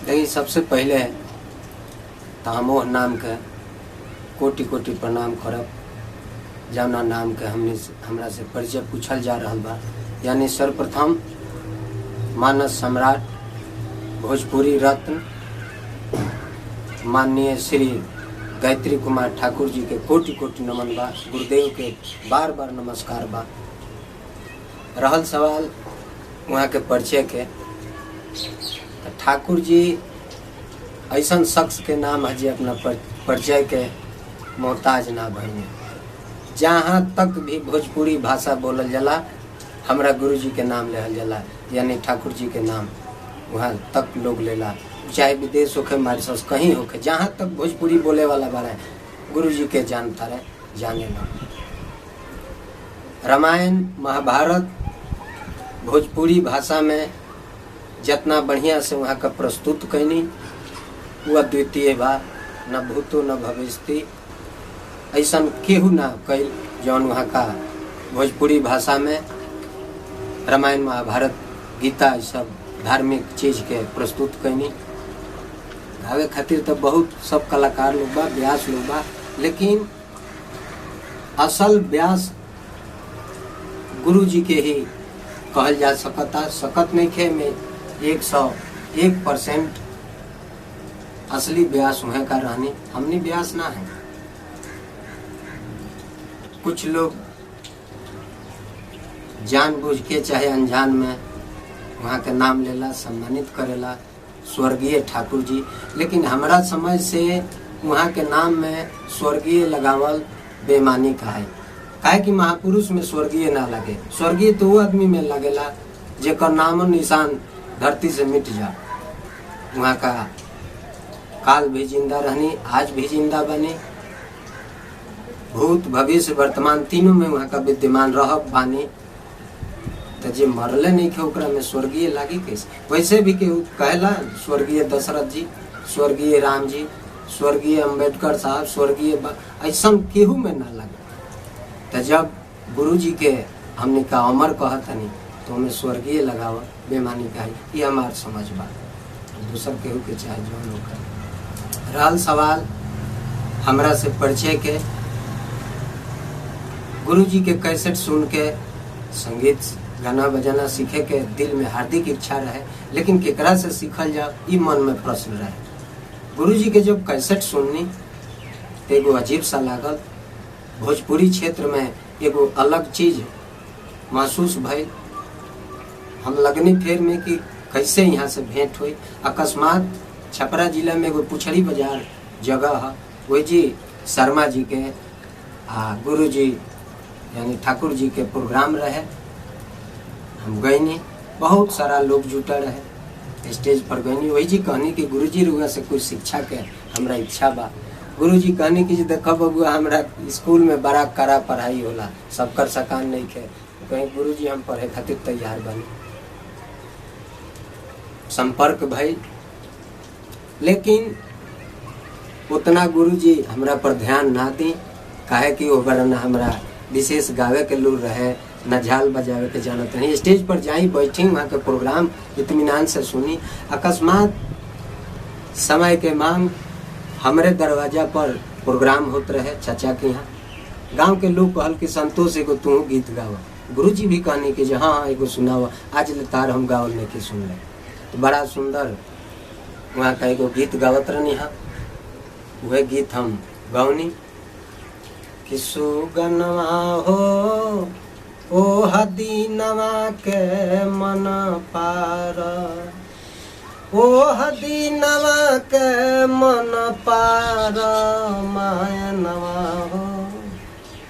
लेकिन सबसे पहले तो हम वो नाम के कोटि कोटि प्रणाम करब जौना नाम के हमरा से परिचय पूछल जा रहा बा। यानी सर्वप्रथम मानस सम्राट भोजपुरी रत्न माननीय श्री गायत्री कुमार ठाकुर जी के कोटि कोटि नमन बा। गुरुदेव के बार बार नमस्कार बा। रहल सवाल वहाँ के परिचय के, तो ठाकुर जी ऐसा शख्स के नाम है जी अपना परिचय के मोहताज ना बने। जहाँ तक भी भोजपुरी भाषा बोलल जाला हमरा गुरु जी के नाम लेहल जाला, यानी ठाकुर जी के नाम वहाँ तक लोग लेला, चाहे विदेश होके मॉरिशस कहीं होके, जहाँ तक भोजपुरी बोले वाला बारे गुरु जी के जानता रहे जाने ला। रामायण महाभारत भोजपुरी भाषा में जितना बढ़िया से वहाँ का प्रस्तुत कैनी वो अद्वितीय बा। न भूतो न भविष्यति ऐसा केहू ना कैल जौन वहाँ का भोजपुरी भाषा में रामायण महाभारत गीता सब धार्मिक चीज के प्रस्तुत कैनी। गावे खातिर तो बहुत सब कलाकार लोग बा, व्यास लोग बा, लेकिन असल व्यास गुरु जी के ही कहल जा सकत नहीं खे में 101% असली व्यास वहाँ का रहनी, हमनी व्यास ना है। कुछ लोग जानबूझ के चाहे अनजान में वहाँ के नाम लेला, सम्मानित करेला स्वर्गीय ठाकुर जी, लेकिन हमारा समझ से वहाँ के नाम में स्वर्गीय लगावल बेईमानी का है। काहे कि महापुरुष में स्वर्गीय ना लगे। स्वर्गीय तो वो आदमी में लगेला जेकर नाम निशान धरती से मिट जा। वहाँ का काल भी जिंदा रहनी, आज भी जिंदा बनी, भूत भविष्य वर्तमान तीनों में वहाँ का विद्यमान रह बानी। तो जे मरले नहीं खे ओकरा में स्वर्गीय लागी कैसे? वैसे भी केहू कहला स्वर्गीय दशरथ जी, स्वर्गीय राम जी, स्वर्गीय अम्बेडकर साहब, स्वर्गीय ऐसा केहू में ना लगे। तो जब गुरु जी के हमने का अमर कहत नहीं तो हमें स्वर्गीय लगावा बेमानी का है, ये हमार समझ बा। दूसर केहू के चाहे जो लोग कर। रहल सवाल हमरा से परिचय के, गुरु जी के कैसेट सुन के संगीत गाना बजाना सीखे के दिल में हार्दिक इच्छा रहे, लेकिन केकरा से सीखल जाओ ये मन में प्रश्न रहे। गुरु जी के जब कैसेट सुननी तो एगो अजीब सा लागल। भोजपुरी क्षेत्र में एगो अलग चीज महसूस भइल। हम लगनी फेर में कि कैसे यहाँ से भेंट हुई। अकस्मात छपरा जिला में एगो पुछड़ी बाजार जगह है, वही जी शर्मा जी के गुरु जी यानी ठाकुर जी के प्रोग्राम रहे। हम गईनी, बहुत सारा लोग जुटा रहे, स्टेज पर गईनी। वही जी कहनी कि गुरु जी रुआ से कुछ शिक्षा के हमरा इच्छा बा। गुरु जी कहनी कि देखो बबुआ हमरा स्कूल में बड़ा कड़ा पढ़ाई होला, सबकर सकान नहीं खे। कहीं गुरु जी हम पढ़े खातिर तैयार बनी। संपर्क भाई, लेकिन उतना गुरु जी हमरा पर ध्यान ना दी। काहे कि वो बड़ा ना हमरा विशेष गावे के लूर रहे, न झाल बजावे के जानत नहीं। स्टेज पर जाई बैठी, वहाँ के प्रोग्राम इत्मीनान से सुनी। अकस्मात समय के मांग हमरे दरवाजा पर प्रोग्राम होते रहे चाचा के यहाँ। गांव के लोग कहल कि संतोष एगो तू गीत गावा। गुरु जी भी कहनी कि हाँ एगो सुनावा, आज ले तार हम गावल नहीं कि सुन ले। तो बड़ा सुंदर वहाँ का एगो गीत गावत रहनी। हाँ वह गीत हम गौनी कि सुगनवा हो ओ हदीनवा के मन पार, ओ हदीनवा के मन पार मायनवा हो,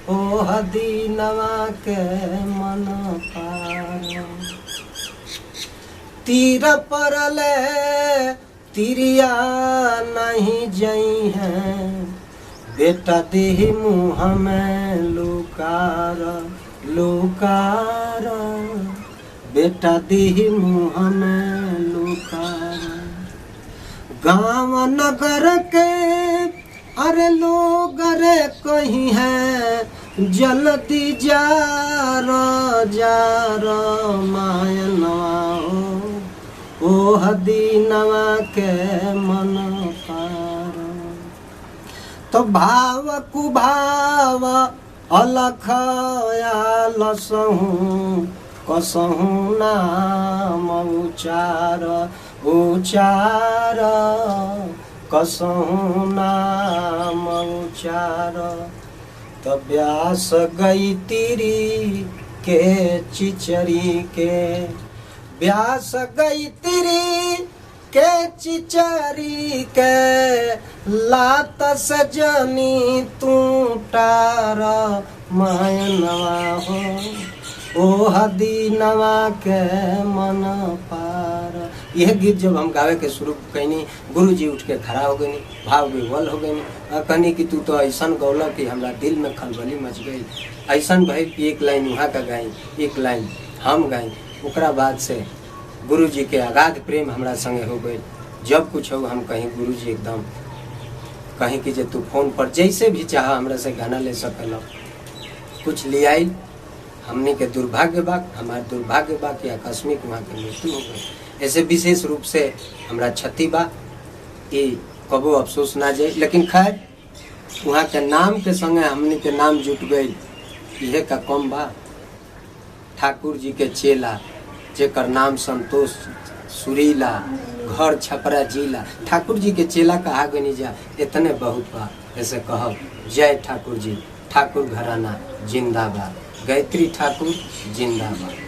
ओ हदीनवा के मन पार। तीर परले तिरिया नहीं जई है, बेटा देह मुँह में लुकार लुकार, बेटा देह मुँह में लुकार। गाँव नगर के अरे लोग अरे कहीं है, जल्दी जार जार मायनवा ओह दीनवा के मन पार। तो भाव कुभाव अलख आलसहु कसहु नाम उचार उचार कसहु नाम उचार। तो व्यास गई तिरी के चिचरी के व्यास गई तिरी के चिचरी के लात सजनी तू टार मायनवा हो ओह दीनवा के मन पार। यह गीत जब हम गावे के शुरू कैनी गुरु जी उठ के खड़ा हो गई, भाव विवल हो गई और कहनी कि तू तो ऐसा गौला कि हमरा दिल में खलबली मच गई। ऐसा भाई कि एक लाइन वहाँ का गाई एक लाइन हम गाई। ओकरा बाद से गुरु जी के अगाध प्रेम हमरा संगे हो गई। जब कुछ हो हम कहीं गुरु जी एकदम कहीं कि जे तू फोन पर जैसे भी चाह हमरा से गाना ले सकल कुछ ले आई। हमने के दुर्भाग्य बा हमारे दुर्भाग्य बा कि आकस्मिक वहाँ के मृत्यु हो गई। ऐसे विशेष रूप से हमरा क्षति बा ये कबो अफसोस ना जाए। लेकिन खैर वहाँ के नाम के संगे हमने के नाम जुट गई यह का कम बा। ठाकुर जी के चेला जेकर नाम संतोष सुरीला घर छपरा जिला ठाकुर जी के चेला कहा गनी जा इतने बहुत बा। ऐसे कहो जय ठाकुर जी ठाकुर घराना जिंदाबाद गायत्री ठाकुर जिंदाबाद।